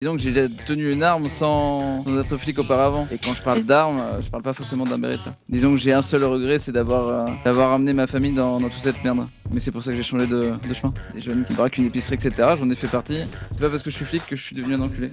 Disons que j'ai tenu une arme sans être flic auparavant. Et quand je parle d'armes, je parle pas forcément d'un Beretta. Disons que j'ai un seul regret, c'est d'avoir amené ma famille dans toute cette merde. Mais c'est pour ça que j'ai changé de chemin. Des jeunes qui braquent une épicerie, etc. J'en ai fait partie. C'est pas parce que je suis flic que je suis devenu un enculé.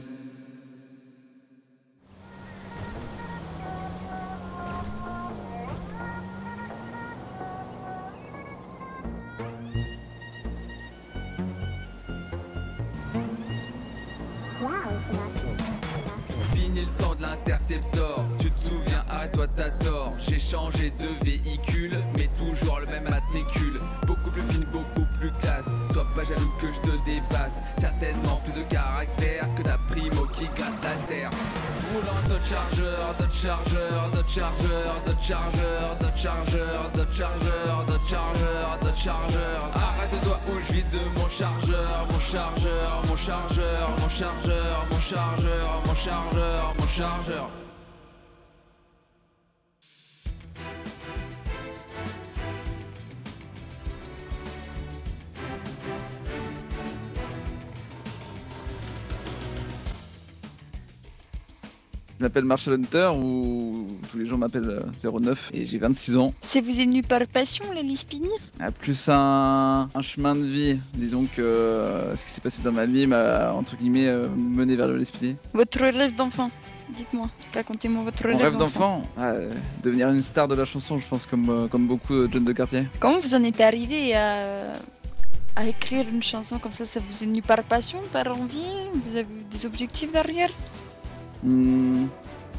Fini le temps de l'interceptor, tu te souviens, arrête-toi t'as tort. J'ai changé de véhicule, mais toujours le même matricule. Beaucoup plus fine, beaucoup plus classe, sois pas jaloux que je te dépasse. Certainement plus de caractère que ta primo qui gratte la terre. Je roule en Dodge Charger, Dodge Charger, Dodge Charger, Dodge Charger, Dodge Charger, Dodge Charger, Dodge Charger, Dodge Charger. Arrête-toi ou je vide de mon chargeur, mon chargeur, mon chargeur, mon chargeur, mon chargeur, mon chargeur, mon chargeur. Je m'appelle Marshall Hunter ou tous les gens m'appellent 09 et j'ai 26 ans. Ça vous est venu par passion, la Lespini? Plus un chemin de vie. Disons que ce qui s'est passé dans ma vie m'a entre guillemets mené vers le Lespidi. Votre rêve d'enfant, dites-moi, racontez-moi votre Mon rêve rêve d'enfant, devenir une star de la chanson, je pense, comme beaucoup de jeunes de quartier. Comment vous en êtes arrivé à écrire une chanson comme ça? Ça vous est venu par passion, par envie? Vous avez des objectifs derrière?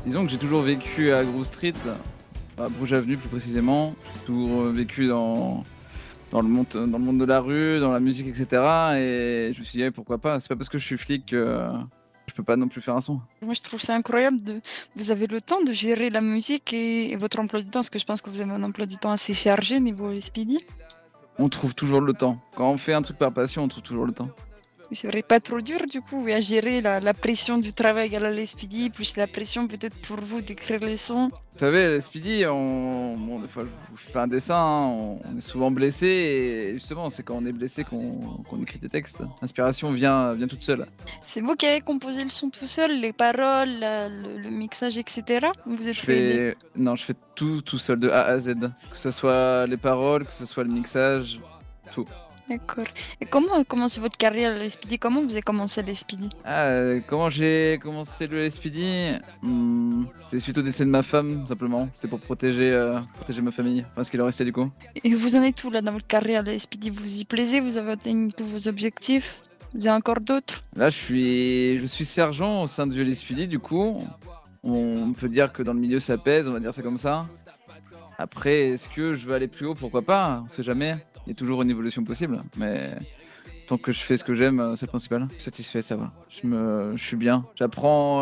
Disons que j'ai toujours vécu à Grove Street, à Bruges Avenue plus précisément. J'ai toujours vécu dans le monde de la rue, dans la musique, etc. Et je me suis dit, pourquoi pas, c'est pas parce que je suis flic que je peux pas non plus faire un son. Moi, je trouve ça incroyable. Vous avez le temps de gérer la musique et votre emploi du temps, parce que je pense que vous avez un emploi du temps assez chargé niveau Lespidi. On trouve toujours le temps. Quand on fait un truc par passion, on trouve toujours le temps. Mais c'est vrai, pas trop dur du coup, à gérer la pression du travail à la Lespidi, plus la pression peut-être pour vous d'écrire les sons. Vous savez, les Speedy, bon, des fois, je vous fais pas un dessin, hein, on est souvent blessé, et justement, c'est quand on est blessé qu'on écrit des textes. L'inspiration vient toute seule. C'est vous qui avez composé le son tout seul, les paroles, le mixage, etc. Ou vous êtes Je fait aider? fais tout seul, de A à Z. Que ce soit les paroles, que ce soit le mixage, tout. D'accord. Et comment a commencé votre carrière à l'Espidi? Comment vous avez commencé à l'Espidi? Comment j'ai commencé le SPD? C'était suite au décès de ma femme, simplement. C'était pour protéger ma famille, enfin ce qu'il en restait du coup. Et vous en êtes où là dans votre carrière à l'Espidi? Vous y plaisez? Vous avez atteint tous vos objectifs? Vous avez encore d'autres? Là, je suis sergent au sein du LSPD, du coup. On peut dire que dans le milieu ça pèse, on va dire ça comme ça. Après, est-ce que je veux aller plus haut? Pourquoi pas? On sait jamais. Il y a toujours une évolution possible, mais tant que je fais ce que j'aime, c'est le principal. Satisfait, ça va. Je suis bien. J'apprends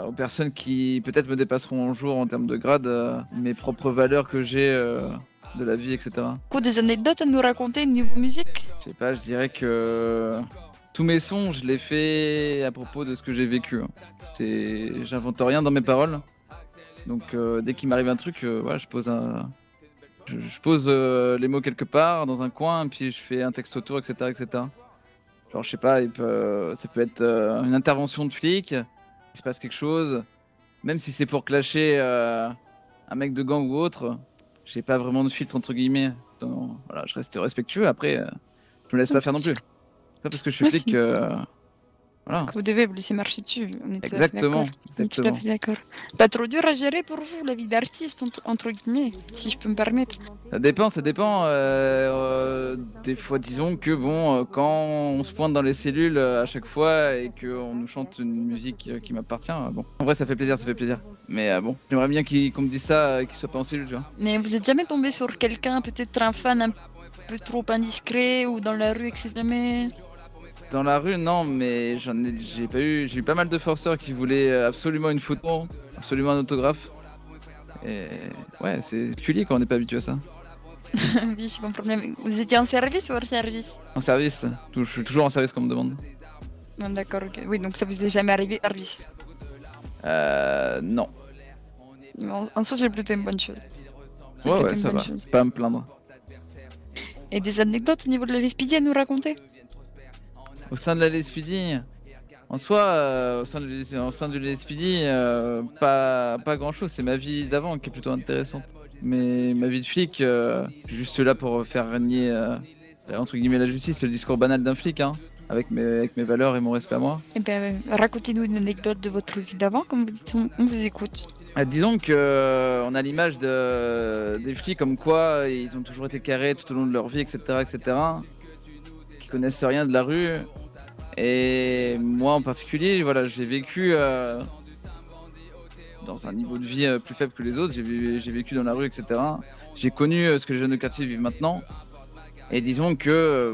aux personnes qui peut-être me dépasseront un jour en termes de grade, mes propres valeurs que j'ai de la vie, etc. Des anecdotes à nous raconter niveau musique? Je sais pas, je dirais que tous mes sons, je les fais à propos de ce que j'ai vécu. J'invente rien dans mes paroles. Donc dès qu'il m'arrive un truc, voilà, je pose les mots quelque part dans un coin, puis je fais un texte autour, etc., etc. Genre, je sais pas, ça peut être une intervention de flic, il se passe quelque chose, même si c'est pour clasher un mec de gang ou autre, j'ai pas vraiment de filtre entre guillemets. Donc, voilà, je reste respectueux. Après, je me laisse pas faire non plus. C'est pas parce que je suis flic que voilà. Que vous devez vous laisser marcher dessus. On est tout à fait Exactement, d'accord. On est tout à exactement. fait d'accord. Pas trop dur à gérer pour vous, la vie d'artiste, entre guillemets, si je peux me permettre. Ça dépend. Des fois, disons que bon, quand on se pointe dans les cellules à chaque fois et qu'on nous chante une musique qui m'appartient, bon. En vrai, ça fait plaisir. Mais bon, j'aimerais bien qu'on me dise ça, qu'il soit pas en cellule, tu vois. Mais vous êtes jamais tombé sur quelqu'un, peut-être un fan un peu trop indiscret ou dans la rue, etc. Dans la rue, non, mais j'ai eu pas mal de forceurs qui voulaient absolument une photo, absolument un autographe. Et ouais, c'est particulier quand on n'est pas habitué à ça. Oui, je comprends bien. Vous étiez en service ou hors service? En service, je suis toujours en service qu'on me demande. Non, d'accord, ok. Oui, donc ça vous est jamais arrivé service. Non. En soi, c'est plutôt une bonne chose. Ouais, ça va. Pas à me plaindre. Et des anecdotes au niveau de la Lespidi à nous raconter? Au sein de la LSPD, En soi, au sein du LSPD, pas grand chose. C'est ma vie d'avant qui est plutôt intéressante. Mais ma vie de flic, je suis juste là pour faire régner entre guillemets la justice. C'est le discours banal d'un flic, hein, avec mes valeurs et mon respect à moi. Eh ben, racontez-nous une anecdote de votre vie d'avant, comme vous dites, on vous écoute. Disons que on a l'image des flics comme quoi ils ont toujours été carrés tout au long de leur vie, etc., etc., qui connaissent rien de la rue. Et moi en particulier, voilà, j'ai vécu dans un niveau de vie plus faible que les autres. J'ai vécu dans la rue, etc. J'ai connu ce que les jeunes de quartier vivent maintenant. Et disons que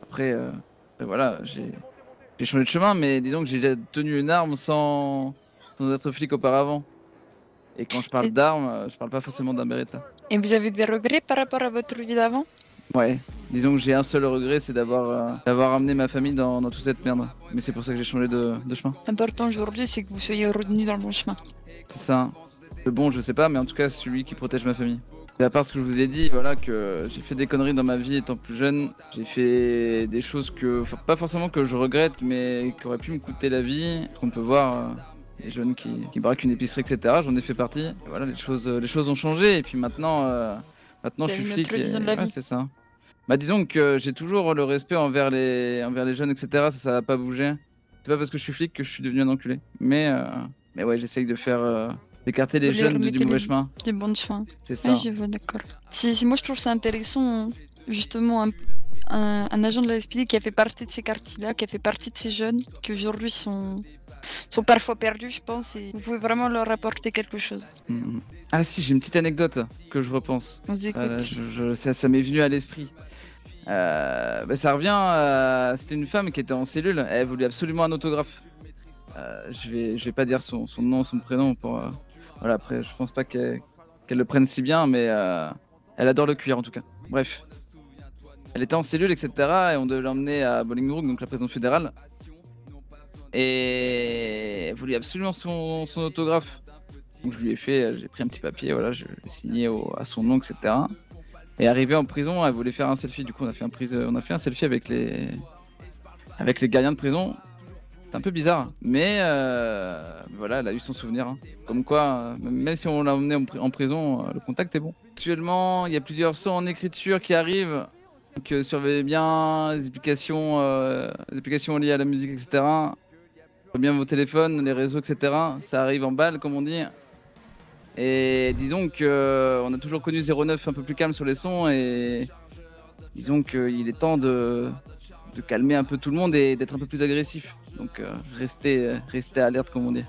après, voilà, j'ai changé de chemin, mais disons que j'ai tenu une arme sans être flic auparavant. Et quand je parle Et- d'armes, je parle pas forcément d'un Beretta. Et vous avez des regrets par rapport à votre vie d'avant? Ouais, disons que j'ai un seul regret, c'est d'avoir amené ma famille dans toute cette merde. Mais c'est pour ça que j'ai changé de chemin. L'important aujourd'hui, c'est que vous soyez revenu dans le bon chemin. C'est ça. Le bon, je sais pas, mais en tout cas, c'est celui qui protège ma famille. Et à part ce que je vous ai dit, voilà, que j'ai fait des conneries dans ma vie étant plus jeune. J'ai fait des choses pas forcément que je regrette, mais qui auraient pu me coûter la vie. On peut voir les jeunes qui braquent une épicerie, etc. J'en ai fait partie. Et voilà, les choses ont changé. Et puis maintenant, je Vous suis avez une flic. autre vision de la Ouais, vie. c'est ça. Bah, disons que j'ai toujours le respect envers les jeunes, etc. Ça va pas bouger. C'est pas parce que je suis flic que je suis devenu un enculé. Mais ouais, j'essaye de faire d'écarter les Vous les jeunes du remettez mauvais chemin. Du bon chemin. C'est ça. Ouais, je vois, d'accord. Moi, je trouve ça intéressant, justement, un agent de la SPD qui a fait partie de ces quartiers-là, qui a fait partie de ces jeunes, qui aujourd'hui sont parfois perdus, je pense, et vous pouvez vraiment leur apporter quelque chose. Mhm. Ah si, j'ai une petite anecdote que je repense. On vous écoute. Ça m'est venu à l'esprit. Ça revient. C'était une femme qui était en cellule. Elle voulait absolument un autographe. Je vais pas dire son nom, son prénom pour. Voilà, après, je pense pas qu'elle le prenne si bien, mais elle adore le cuir en tout cas. Bref, elle était en cellule, etc. Et on devait l'emmener à Bolingbroke, donc la prison fédérale. Et elle voulait absolument son autographe. Donc je lui ai fait, j'ai pris un petit papier, voilà, je l'ai signé à son nom, etc. Et arrivé en prison, elle voulait faire un selfie. Du coup, on a fait un selfie avec les gardiens de prison. C'est un peu bizarre, mais voilà, elle a eu son souvenir. Hein. Comme quoi, même si on l'a emmené en prison, le contact est bon. Actuellement, il y a plusieurs sons en écriture qui arrivent. Donc surveillez bien les applications liées à la musique, etc. Surveillez bien vos téléphones, les réseaux, etc. Ça arrive en balle, comme on dit. Et disons que on a toujours connu 09 un peu plus calme sur les sons et disons qu'il est temps de calmer un peu tout le monde et d'être un peu plus agressif. Donc restez alerte comme on dit.